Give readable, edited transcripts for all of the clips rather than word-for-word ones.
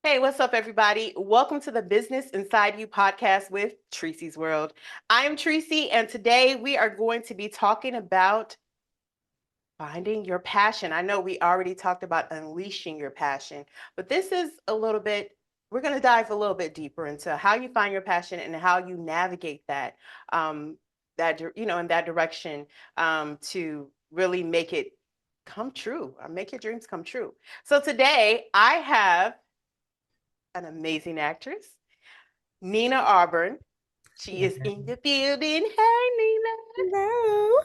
Hey, what's up, everybody? Welcome to the Business Inside You podcast with Treseysworld. I am Tresey, and today we are going to be talking about finding your passion. I know we already talked about unleashing your passion, but this is we're going to dive a little bit deeper into how you find your passion and how you navigate in that direction, to really make it come true or make your dreams come true. So today I have an amazing actress, Nina Auburn. She is in the building. Hey, Nina. Hello.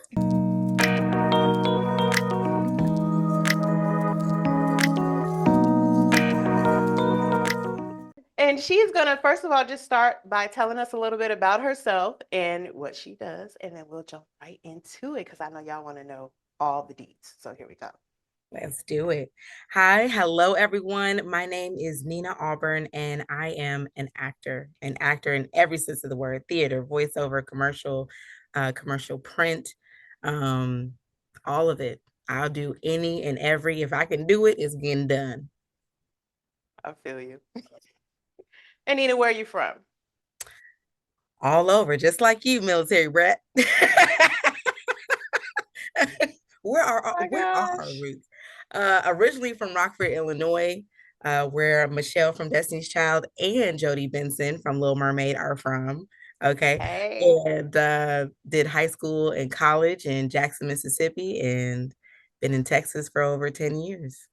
And she's going to, first of all, just start by telling us a little bit about herself and what she does. And then we'll jump right into it because I know y'all want to know all the deets. So here we go. Let's do it. Hi, hello everyone. My name is Nina Auburn, and I am an actor in every sense of the word: theater, voiceover, commercial print, um, all of it. I'll do any and every. If I can do it, it's getting done. I feel you. And Nina, where are you from? All over, just like you, military brat. Oh my Where are our gosh. roots? Originally from Rockford, Illinois, where Michelle from Destiny's Child and Jodie Benson from Little Mermaid are from. Okay. Hey. And did high school and college in Jackson, Mississippi, and been in Texas for over 10 years.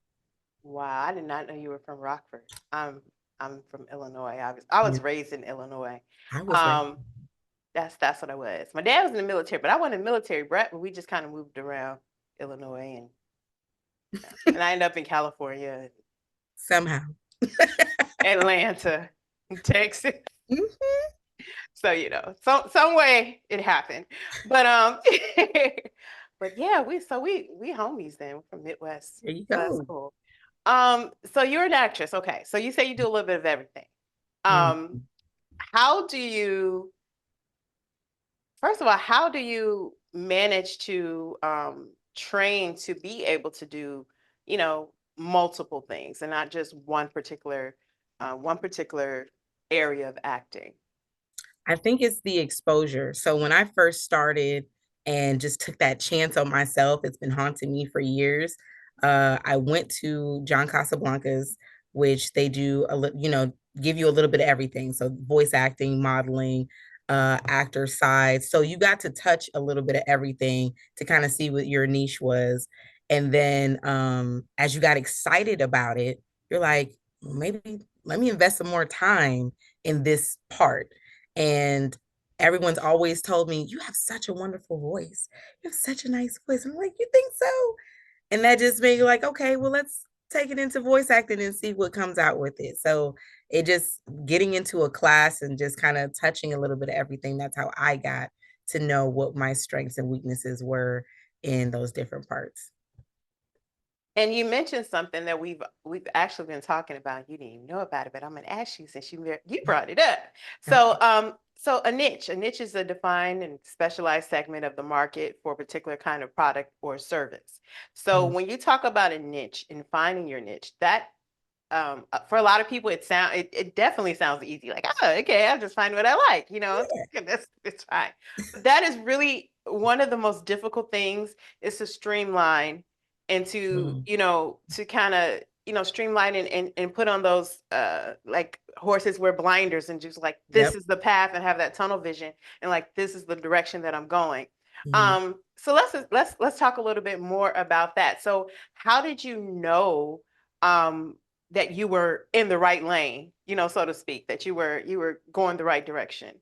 Wow, I did not know you were from Rockford. I'm from Illinois. I was Yeah, raised in Illinois. I was right. Um, that's what I was. My dad was in the military, but I wasn't a military brat, but we just kind of moved around Illinois and I ended up in California, Somehow. Atlanta, Texas. Mhm. So, some way it happened. But but yeah, we homies then. We're from Midwest. There you So that's go. cool. So you're an actress. Okay. So you say you do a little bit of everything. Mm. Um, how do you First of all, how do you manage to train to be able to do, multiple things and not just one particular area of acting? I think it's the exposure. So when I first started and just took that chance on myself, it's been haunting me for years. I went to John Casablanca's, which they do give you a little bit of everything. So voice acting, modeling, actor side. So you got to touch a little bit of everything to kind of see what your niche was. And then as you got excited about it, you're like, maybe let me invest some more time in this part. And everyone's always told me, you have such a wonderful voice. You have such a nice voice. I'm like, you think so? And that just made me like, okay, well, let's take it into voice acting and see what comes out with it. So it just getting into a class and just kind of touching a little bit of everything. That's how I got to know what my strengths and weaknesses were in those different parts. And you mentioned something that we've actually been talking about. You didn't even know about it, but I'm gonna ask you since you brought it up. So Okay. so a niche is a defined and specialized segment of the market for a particular kind of product or service. So Mhm. when you talk about a niche and finding your niche, that for a lot of people it definitely sounds easy. Like, oh, okay, I'll just find what I like. It's fine. But that is really one of the most difficult things is to streamline and Mhm. to kind of streamline and put on those like horses wear blinders and just like this Yep. is the path and have that tunnel vision and like this is the direction that I'm going. Mhm. So let's talk a little bit more about that. So how did you know um that you were in the right lane, so to speak, that you were going the right direction?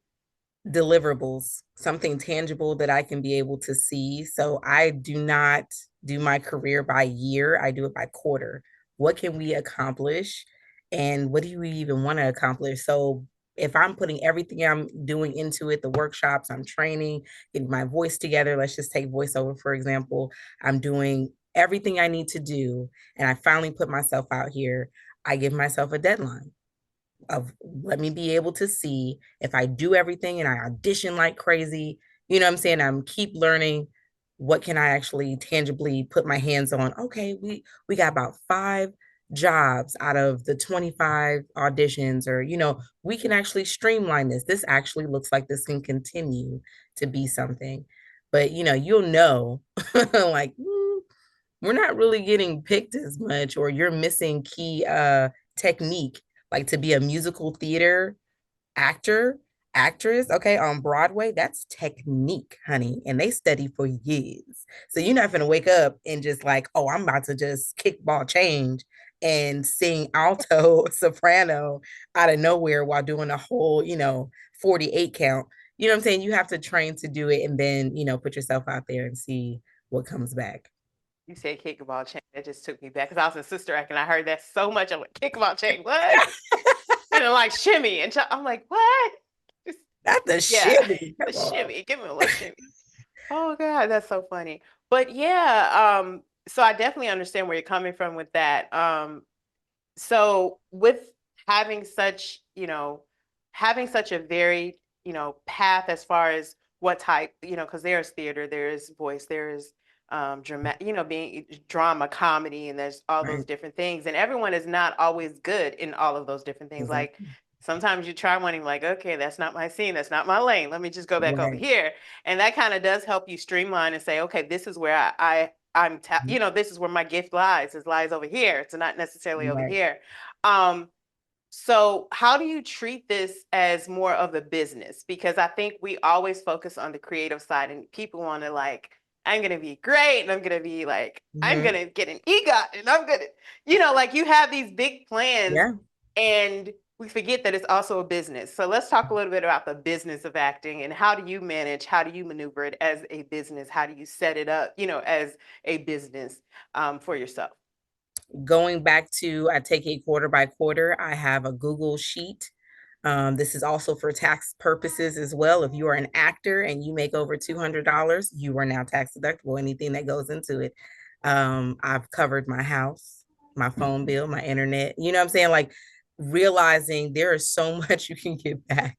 Deliverables, something tangible that I can be able to see. So I do not do my career by year, I do it by quarter. What can we accomplish? And what do we even want to accomplish? So if I'm putting everything I'm doing into it, the workshops, I'm training, getting my voice together, let's just take voiceover, for example, I'm doing everything I need to do, and I finally put myself out here, I give myself a deadline of let me be able to see if I do everything and I audition like crazy, you know what I'm saying? I'm keep learning what can I actually tangibly put my hands on. Okay, we got about 5 jobs out of the 25 auditions, or, we can actually streamline this. This actually looks like this can continue to be something. But, you'll know like, we're not really getting picked as much, or you're missing key technique, like to be a musical theater actor, actress, okay, on Broadway. That's technique, honey, and they study for years. So you're not gonna wake up and just like, oh, I'm about to just kickball change and sing alto soprano out of nowhere while doing a whole 48 count. You know what I'm saying? You have to train to do it, and then put yourself out there and see what comes back. You said kickball chain. That just took me back because I was in Sister Act and I heard that so much. I'm like, kickball chain, what? And like shimmy. And I'm like, what? Not the Yeah, shimmy. the Come on. shimmy. Give me a little shimmy. Oh God, that's so funny. But yeah, so I definitely understand where you're coming from with that. So with having such, having such a varied, path as far as what type, because there's theater, there's voice, there's drama, being drama, comedy, and there's all those Right. different things. And everyone is not always good in all of those different things. Like Exactly. sometimes you try one and like, okay, that's not my scene, that's not my lane. Let me just go back over Right. here. And that kind of does help you streamline and say, okay, this is where this is where my gift lies. It lies over here. It's not necessarily over Right. here. Um, so how do you treat this as more of a business? Because I think we always focus on the creative side and people want to like, I'm going to be great. And I'm going to be like, I'm Mm-hmm. going to get an EGOT and I'm going to, like you have these big plans Yeah. and we forget that it's also a business. So let's talk a little bit about the business of acting and how do you manage, how do you maneuver it as a business? How do you set it up, as a business for yourself? Going back to, I take it quarter by quarter. I have a Google sheet. This is also for tax purposes as well. If you are an actor and you make over $200, you are now tax deductible, anything that goes into it. I've covered my house, my phone bill, my internet. You know what I'm saying? Like, realizing there is so much you can get back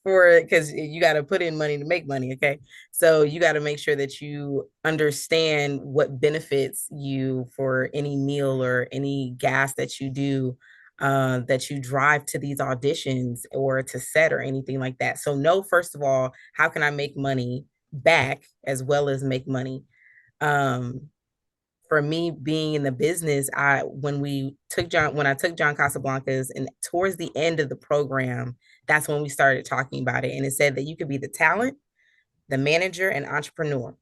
for it, because you got to put in money to make money. Okay. So you got to make sure that you understand what benefits you for any meal or any gas that you do, that you drive to these auditions or to set or anything like that. So know, first of all, how can I make money back as well as make money? Um, for me, being in the business, when I took John Casablancas, and towards the end of the program, that's when we started talking about it. And it said that you could be the talent, the manager, and entrepreneur.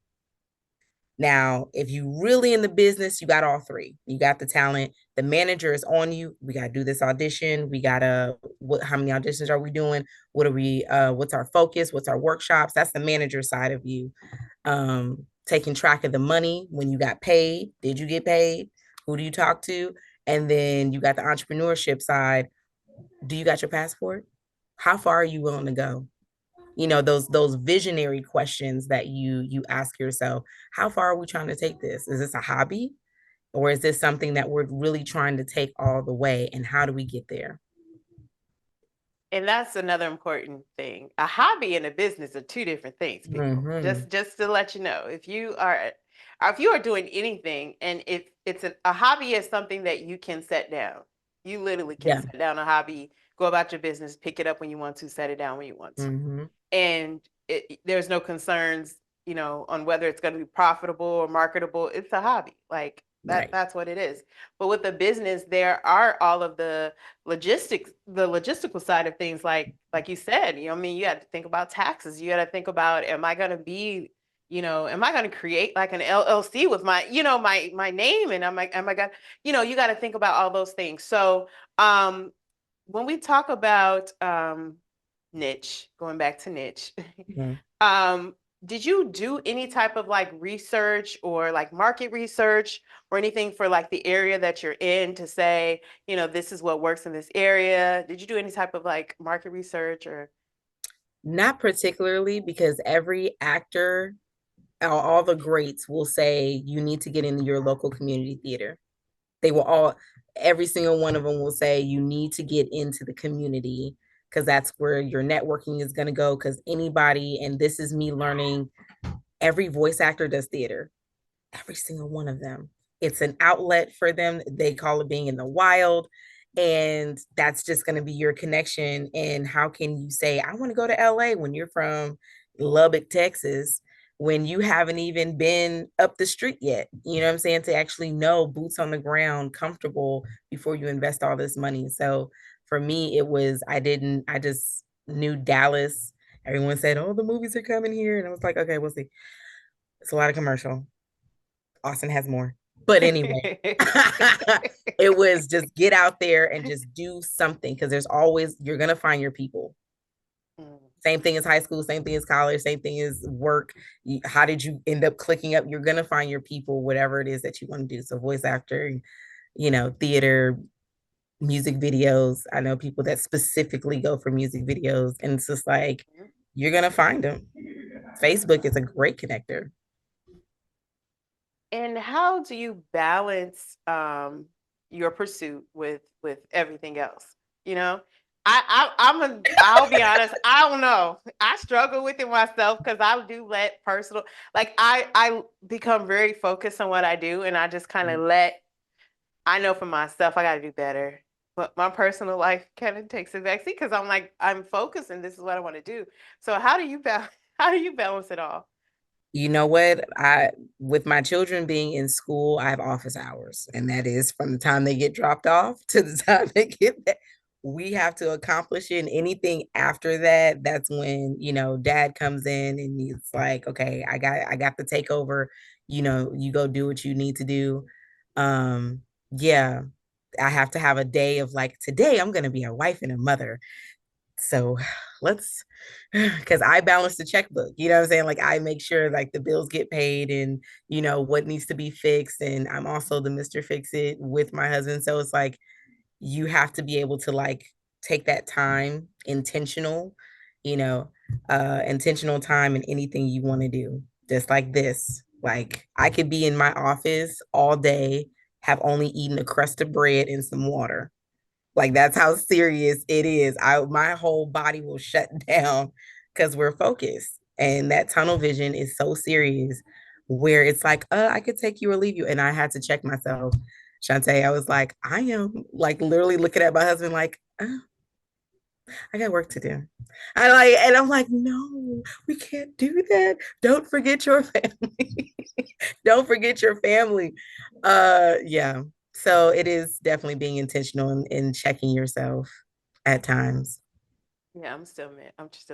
Now, if you really in the business, you got all three. You got the talent, the manager is on you. We got to do this audition. We got to, how many auditions are we doing? What's our focus? What's our workshops? That's the manager side of you. Taking track of the money when you got paid. Did you get paid? Who do you talk to? And then you got the entrepreneurship side. Do you got your passport? How far are you willing to go? Those visionary questions that you ask yourself. How far are we trying to take this? Is this a hobby, or is this something that we're really trying to take all the way, and how do we get there? And that's another important thing. A hobby and a business are two different things, people. Mm-hmm. Just to let you know, if you are doing anything, and if it's a hobby is something that you can set down. You literally can Yeah. set down a hobby, go about your business, pick it up when you want to, set it down when you want to. Mm-hmm. And there's no concerns, on whether it's going to be profitable or marketable. It's a hobby. Like Right. that's what it is. But with the business, there are all of the logistical side of things, like you said, I mean, you had to think about taxes. You got to think about, am I going to be, am I going to create like an LLC with my, my name, and am I going, you got to think about all those things. So, when we talk about niche, going back to niche, Mm-hmm. um, did you do any type of like research or like market research or anything for like the area that you're in to say, this is what works in this area? Did you do any type of like market research or? Not particularly, because every actor, all the greats will say you need to get into your local community theater. They will all, every single one of them will say you need to get into the community, because that's where your networking is going to go. Because anybody, and this is me learning, every voice actor does theater, every single one of them. it's an outlet for them. They call it being in the wild. And that's just going to be your connection. And how can you say, I want to go to LA when you're from Lubbock, Texas, when you haven't even been up the street yet? You know what I'm saying? To actually know boots on the ground, comfortable before you invest all this money. So for me, it was, I just knew Dallas. Everyone said, oh, the movies are coming here. And I was like, okay, we'll see. It's a lot of commercial. Austin has more. But anyway, it was just get out there and just do something, because there's always, you're going to find your people. Same thing as high school, same thing as college, same thing as work. How did you end up clicking up? You're going to find your people, whatever it is that you want to do. So, voice actor, theater, music videos. I know people that specifically go for music videos, and it's just like, you're going to find them. Facebook is a great connector. And how do you balance your pursuit with everything else? You know, I'll be honest, I don't know. I struggle with it myself because I do let personal, like I become very focused on what I do, and I just kind of let, I know for myself I got to do better. But my personal life kind of takes a backseat because I'm like, I'm focused and this is what I want to do. So how do you how do you balance it all? You know what? I With my children being in school, I have office hours, and that is from the time they get dropped off to the time they get there. We have to accomplish it, and anything after that, that's when, dad comes in and he's like, okay, I got the takeover. You go do what you need to do. Yeah, I have to have a day of like, today I'm gonna be a wife and a mother. So let's, because I balance the checkbook, you know what I'm saying? Like, I make sure like the bills get paid, and what needs to be fixed. And I'm also the Mr. Fix It with my husband. So it's like, you have to be able to like take that time, you know, intentional time in anything you want to do. Just like this. Like, I could be in my office all day, have only eaten a crust of bread and some water. Like, that's how serious it is. My whole body will shut down because we're focused. And that tunnel vision is so serious, where it's like, I could take you or leave you. And I had to check myself. Shantae, I was like, I am like literally looking at my husband like, I got work to do. And I'm like, no, we can't do that. Don't forget your family. Don't forget your family. Yeah. So it is definitely being intentional in checking yourself at times. Yeah, I'm still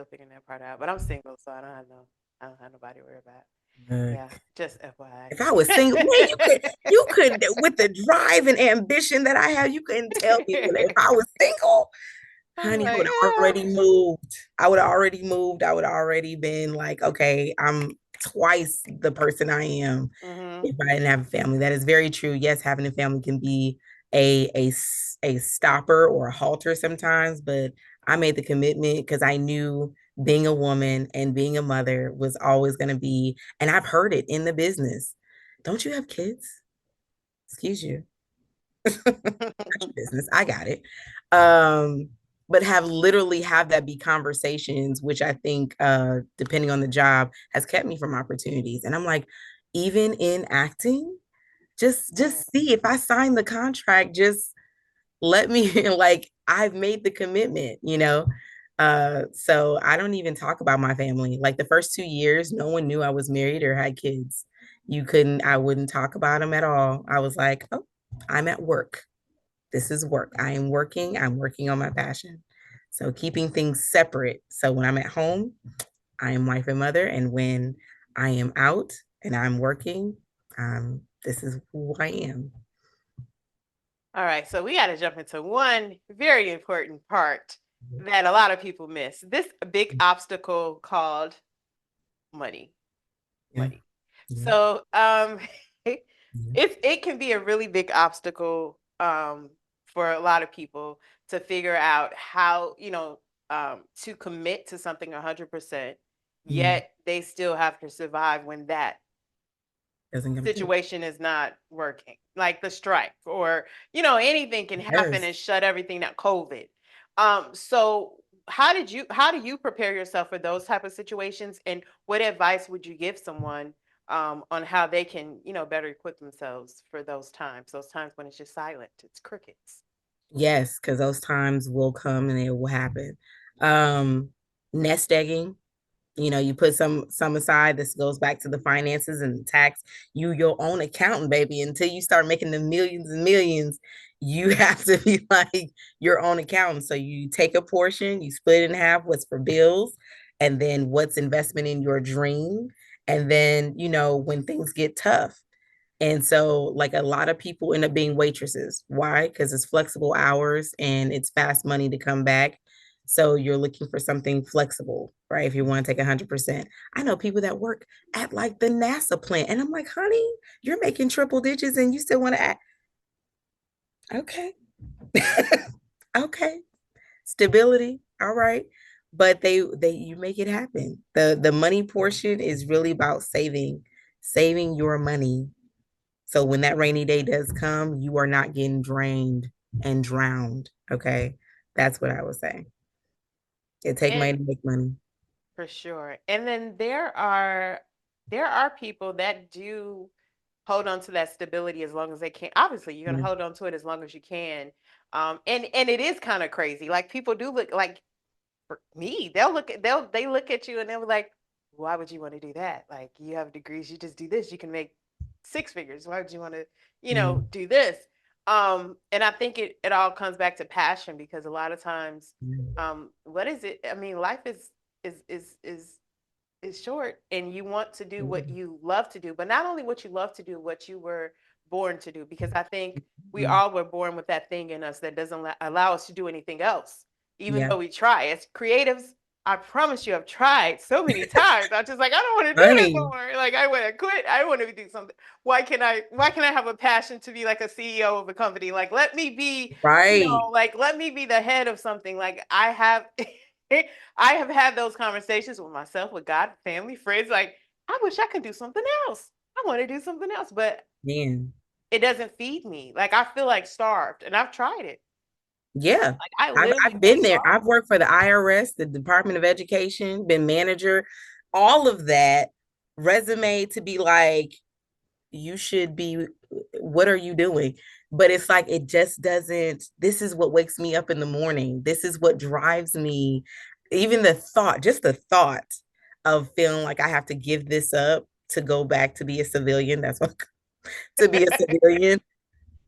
figuring that part out. But I'm single, so I don't have nobody to worry about. Uh, Yeah, just FYI. if I was single, man, you could, with the drive and ambition that I have, you couldn't tell me if I was single. I'm Honey, I like, would have already moved. I would have already moved. I would have already been like, okay, I'm twice the person I am mm-hmm. if I didn't have a family. That is very true. Yes, having a family can be a stopper or a halter sometimes, but I made the commitment because I knew being a woman and being a mother was always going to be, and I've heard it in the business. Don't you have kids? Excuse you. Business. I got it. Um, but have literally have that be conversations, which I think, depending on the job, has kept me from opportunities. And I'm like, even in acting, just see, if I sign the contract, just let me like, I've made the commitment. So I don't even talk about my family. Like, the first 2 years, no one knew I was married or had kids. I wouldn't talk about them at all. I was like, oh, I'm at work. This is work. I'm working on my passion. So keeping things separate. So when I'm at home, I am wife and mother. And when I am out and I'm working, this is who I am. All right, so we got to jump into one very important part that a lot of people miss. This big obstacle called money. Yeah. Money. Yeah. So Yeah. it can be a really big obstacle for a lot of people to figure out how, to commit to something 100%, Yeah. yet they still have to survive when that Doesn't come through. situation is not working, like the strike, or anything can happen Yes. and shut everything down, COVID. So how do you prepare yourself for those type of situations, and what advice would you give someone on how they can, better equip themselves for those times when it's just silent, it's crickets. Yes, because those times will come and it will happen. Um, Nest egging, you put some aside. This goes back to the finances and the tax. Your own accountant, baby. Until you start making the millions and millions, you have to be like your own accountant. So you take a portion, you split it in half, what's for bills, and then what's investment in your dream. And then, when things get tough. And so, like, a lot of people end up being waitresses. Why? Because it's flexible hours and it's fast money to come back. So you're looking for something flexible, right? If you want to take 100%. I know people that work at like the NASA plant, and I'm like, honey, you're making triple digits and you still want to act. Okay. Okay. Stability. All right. But they you make it happen. The money portion is really about saving your money. So when that rainy day does come, you are not getting drained and drowned. Okay. That's what I would say. It take And money to make money. for sure. And then there are people that do hold on to that stability as long as they can. Obviously, you're gonna Yeah. hold on to it as long as you can. And it is kind of crazy. Like people do look like for me, they look at you and they'll be like, why would you want to do that? Like you have degrees, you just do this, you can make six figures. Why would you want to, Yeah. do this? And I think it all comes back to passion because a lot of times, what is it? I mean, life is short and you want to do what you love to do, but not only what you love to do, what you were born to do, because I think we all were born with that thing in us that doesn't allow us to do anything else, even Yeah. though we try. As creatives, I promise you, I've tried so many times. I'm just like, I don't want to do this Honey. anymore. Like, I want to quit. I want to do something. Why can I have a passion to be like a CEO of a company? Like, let me be, Right. like, let me be the head of something. Like, I have. I have had those conversations with myself, with God, family, friends. Like, I wish I could do something else. I want to do something else, but Man. it doesn't feed me. Like, I feel like starved, and I've tried it. Yeah. Like, I literally I've feel been there. starved. I've worked for the IRS, the Department of Education, been manager, all of that resume to be like, you should be, what are you doing? But it's like it just doesn't. This is what wakes me up in the morning. This is what drives me. Even the thought, just the thought of feeling like I have to give this up to go back to be a civilian. That's what, to be a civilian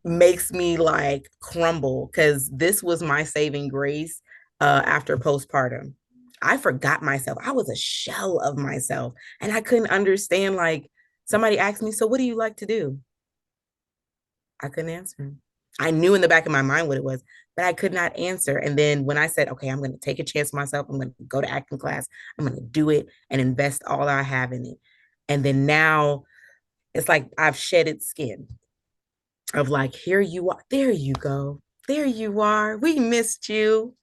makes me like crumble, because this was my saving grace after postpartum. I forgot myself. I was a shell of myself and I couldn't understand. Like, somebody asked me, so what do you like to do? I couldn't answer. I knew in the back of my mind what it was, but I could not answer. And then when I said, okay, I'm going to take a chance on myself, I'm going to go to acting class, I'm going to do it and invest all I have in it. And then now it's like I've shedded skin of like, here you are. There you go. There you are. We missed you.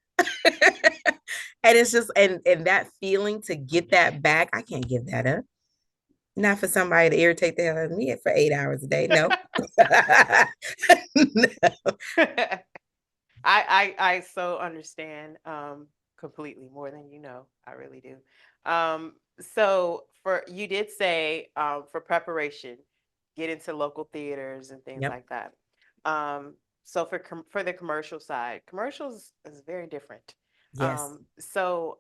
And it's just, and that feeling to get that back, I can't give that up. Not for somebody to irritate the hell out of me for 8 hours a day. No. No. I so understand completely more than you know. I really do. So for you did say for preparation, get into local theaters and things Yep. like that. Um, so for the commercial side, commercials is very different. Yes. So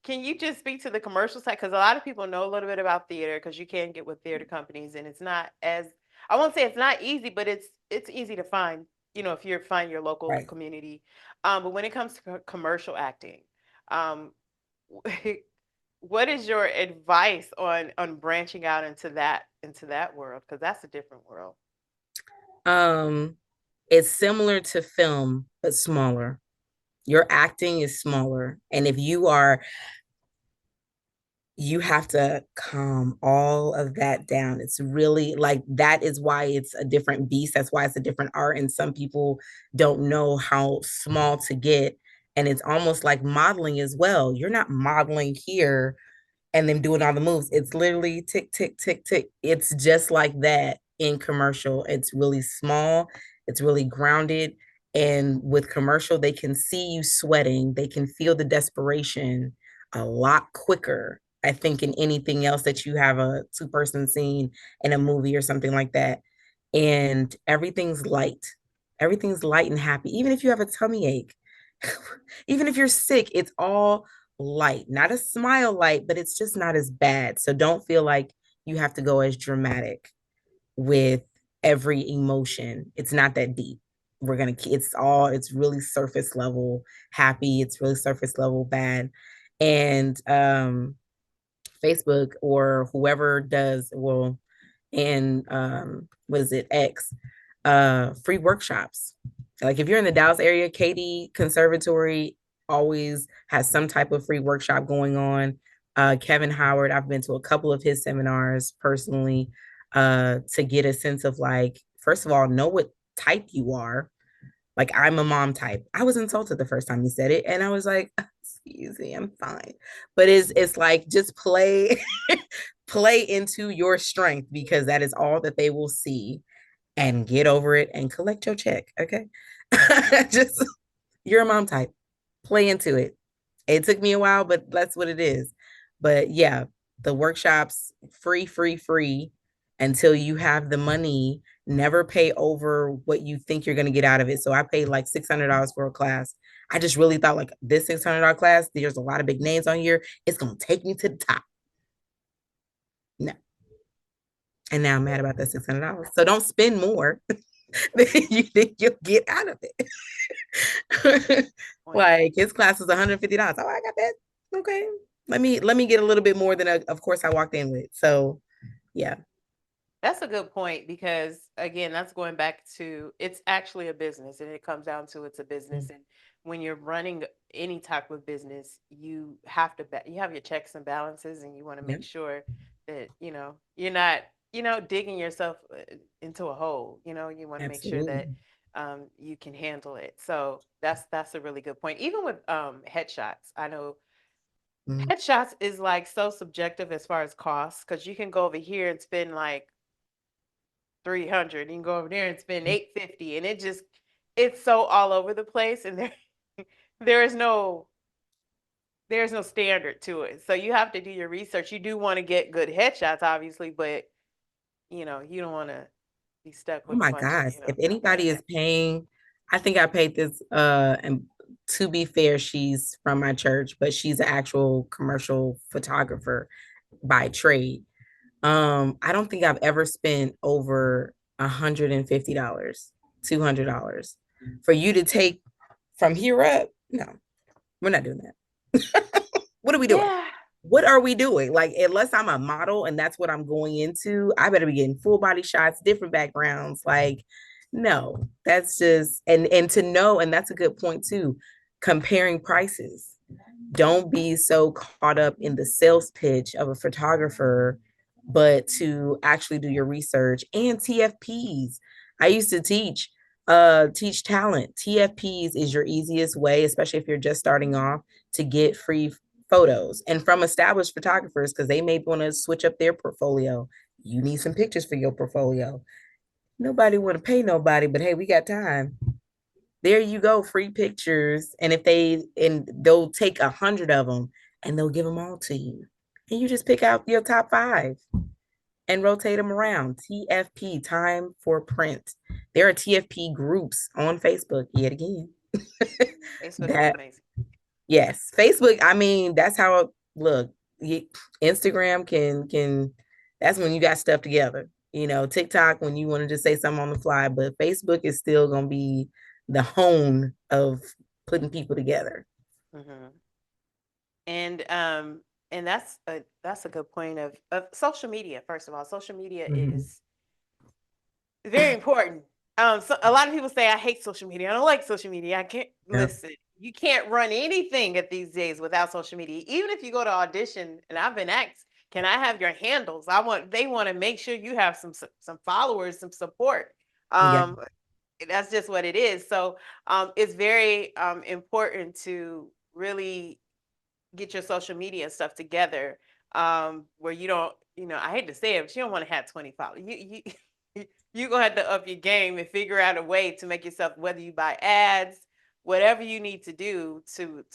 can you just speak to the commercial side? Because a lot of people know a little bit about theater because you can get with theater companies, and it's not as I won't say it's not easy, but it's easy to find if you find your local Right. community. But when it comes to commercial acting, um, what is your advice on branching out into that world? Because that's a different world. Um, it's similar to film, but smaller. Your acting is smaller. And if you have to calm all of that down. It's really like that is why it's a different beast. That's why it's a different art. And some people don't know how small to get. And it's almost like modeling as well. You're not modeling here and then doing all the moves. It's literally tick, tick, tick, tick. It's just like that in commercial. It's really small, it's really grounded. And with commercial, they can see you sweating, they can feel the desperation a lot quicker I think, in anything else that you have a two-person scene in a movie or something like that. And everything's light. Everything's light and happy. Even if you have a tummy ache, even if you're sick, it's all light. Not a smile light, but it's just not as bad. So don't feel like you have to go as dramatic with every emotion. It's not that deep. It's really surface level happy, it's really surface level bad. And Facebook or whoever does, well, and what is it, X, free workshops. Like if you're in the Dallas area, Katie Conservatory always has some type of free workshop going on. Kevin Howard, I've been to a couple of his seminars personally, to get a sense of, like, first of all, know what type you are. Like, I'm a mom type. I was insulted the first time you said it, and I was like, excuse me, I'm fine. But it's like, just play play into your strength, because that is all that they will see, and get over it and collect your check. Okay. Just, you're a mom type. Play into it. It took me a while, but that's what it is. But yeah, the workshops, free, free, free, until you have the money. Never pay over what you think you're going to get out of it. So I paid like $600 for a class. I just really thought, like, this $600 class, there's a lot of big names on here. It's going to take me to the top. No. And now I'm mad about that $600. So don't spend more than you think you'll get out of it. Point. Like, his class was $150. Oh, I got that. Okay. Let me get a little bit more than of course I walked in with. So yeah. That's a good point because again, that's going back to it's actually a business and it comes down to it's a business. And when you're running any type of business, you have to you have your checks and balances and you want to make Yep. sure that, you're not, digging yourself into a hole. You want to make sure that Absolutely. you can handle it. So that's a really good point. Even with headshots, I know Mm. headshots is like so subjective as far as costs because you can go over here and spend like 300. You can go over there and spend 850, and it's so all over the place, and there is no there's no standard to it. So you have to do your research. You do want to get good headshots, obviously, but you don't want to be stuck Oh with a my bunch of gosh. If stuff like anybody that. is paying, I think I paid this, and to be fair, she's from my church, but she's an actual commercial photographer by trade. I don't think I've ever spent over $150, $200 for you to take from here up. No, we're not doing that. What are we doing? Yeah. What are we doing? Like, unless I'm a model and that's what I'm going into, I better be getting full body shots, different backgrounds. Like, no, that's just, and to know, and that's a good point too, comparing prices. Don't be so caught up in the sales pitch of a photographer, but to actually do your research. And TFPs. I used to teach talent. TFPs is your easiest way, especially if you're just starting off, to get free photos, and from established photographers, because they may want to switch up their portfolio. You need some pictures for your portfolio. Nobody want to pay nobody, but hey, we got time. There you go, free pictures. And they'll take 100 of them and they'll give them all to you. And you just pick out your top 5 and rotate them around. TFP, time for print. There are TFP groups on Facebook yet again. Facebook is That, amazing. yes, Facebook. I mean, that's how, look, Instagram can. That's when you got stuff together. TikTok when you want to just say something on the fly, but Facebook is still gonna be the home of putting people together. Hmm. And that's a good point of social media. First of all, social media Mhm. is very important. So a lot of people say I hate social media. I don't like social media. I can't Yeah. listen. You can't run anything at these days without social media. Even if you go to audition, and I've been asked, "Can I have your handles?" They want to make sure you have some followers, some support. Yeah. Um, that's just what it is. So it's very important to really get your social media stuff together where you don't, I hate to say it, but you don't want to have 20 followers. You gonna have to up your game and figure out a way to make yourself, whether you buy ads, whatever you need to do to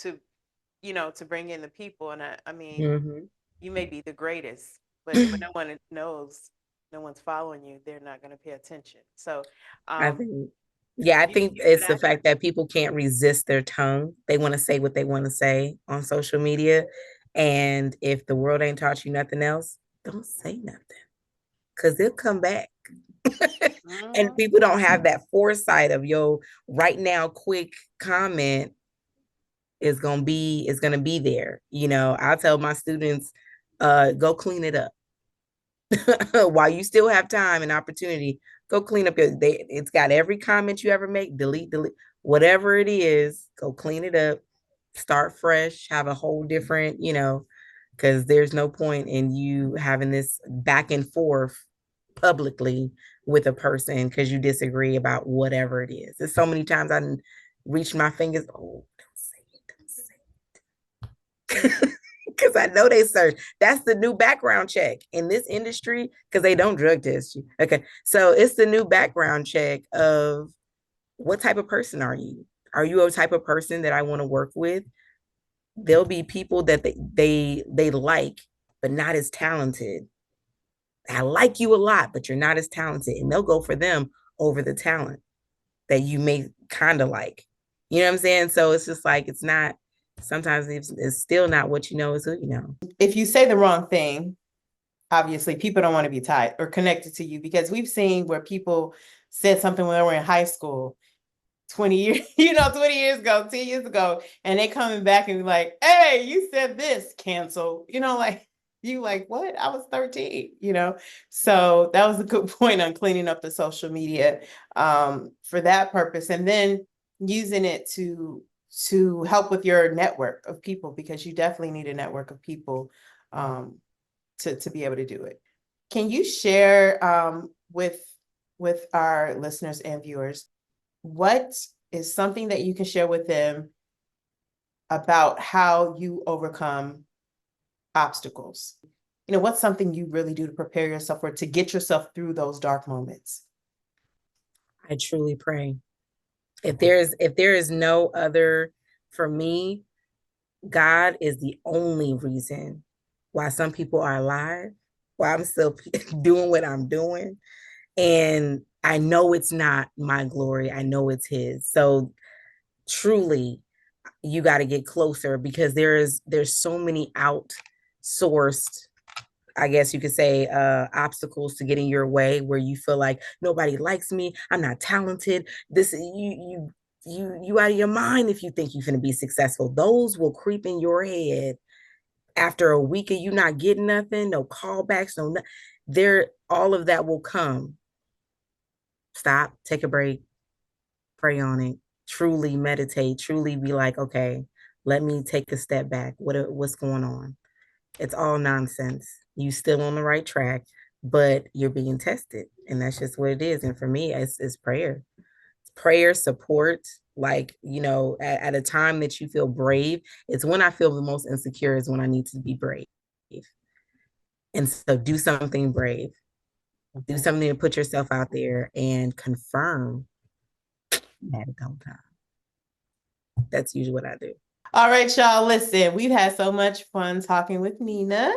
bring in the people. And I mean, Mhm. You may be the greatest, but when no one knows, no one's following you, they're not going to pay attention. So, I um, think, yeah, I think use it it's the as fact that people can't resist their tongue. They want to say what they want to say on social media. And if the world ain't taught you nothing else, don't say nothing because they'll come back. And Mhm. people don't have that foresight of, yo, right now, quick comment is gonna be there. I'll tell my students, go clean it up. While you still have time and opportunity, go clean up it's got every comment you ever make, delete, whatever it is, go clean it up, start fresh, have a whole different, because there's no point in you having this back and forth publicly with a person because you disagree about whatever it is. There's so many times I didn't reach my fingers. Oh, don't say it, don't say because I know they search. That's the new background check in this industry because they don't drug test you. Okay. So it's the new background check of what type of person are you? Are you a type of person that I want to work with? There'll be people that they like, but not as talented. I like you a lot, but you're not as talented. And they'll go for them over the talent that you may kind of like. You know what I'm saying? So it's just like, it's not, sometimes it's still not what you know is who you know. If you say the wrong thing, obviously people don't want to be tied or connected to you, because we've seen where people said something when they were in high school 20 years, 20 years ago, 10 years ago, and they coming back and be like, hey, you said this, cancel, like you like, what? I was 13. So that was a good point on cleaning up the social media for that purpose. And then using it to help with your network of people, because you definitely need a network of people to be able to do it. Can you share with our listeners and viewers, what is something that you can share with them about how you overcome obstacles? What's something you really do to prepare yourself or to get yourself through those dark moments? I truly pray. If there is no other, for me, God is the only reason why some people are alive, why I'm still doing what I'm doing. And I know it's not my glory. I know it's his. So truly, you got to get closer because there's so many outsourced, I guess you could say, obstacles to getting your way where you feel like nobody likes me, I'm not talented, this you out of your mind if you think you're going to be successful. Those will creep in your head after a week of you not getting nothing, no callbacks, there, all of that will come. Stop, take a break, pray on it, truly meditate, truly be like, okay, let me take a step back. What's going on? It's all nonsense. You still on the right track, but you're being tested. And that's just what it is. And for me, it's prayer. It's prayer, support. Like, at a time that you feel brave, it's when I feel the most insecure is when I need to be brave. And so do something brave. Do something to put yourself out there and confirm that it don't come. That's usually what I do. All right, y'all, listen, we've had so much fun talking with Nina.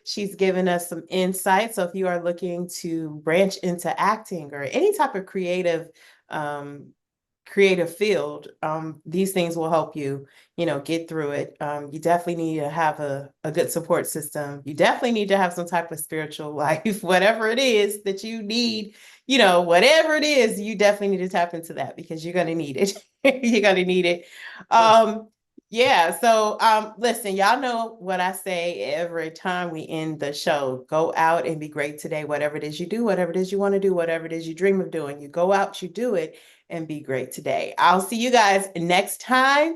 She's given us some insight. So if you are looking to branch into acting or any type of creative field, these things will help you, get through it. You definitely need to have a good support system. You definitely need to have some type of spiritual life, whatever it is that you need, whatever it is, you definitely need to tap into that because you're going to need it. You're going to need it. Yeah, so listen, y'all know what I say every time we end the show. Go out and be great today. Whatever it is you do, whatever it is you want to do, whatever it is you dream of doing, you go out, you do it, and be great today. I'll see you guys next time.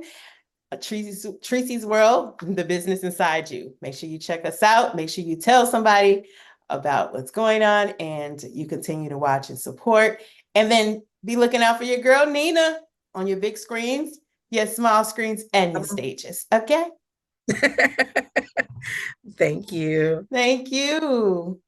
Treseysworld World, the business inside you. Make sure you check us out. Make sure you tell somebody about what's going on, and you continue to watch and support. And then be looking out for your girl, Nina, on your big screens, your small screens, and your stages. Okay? Thank you. Thank you.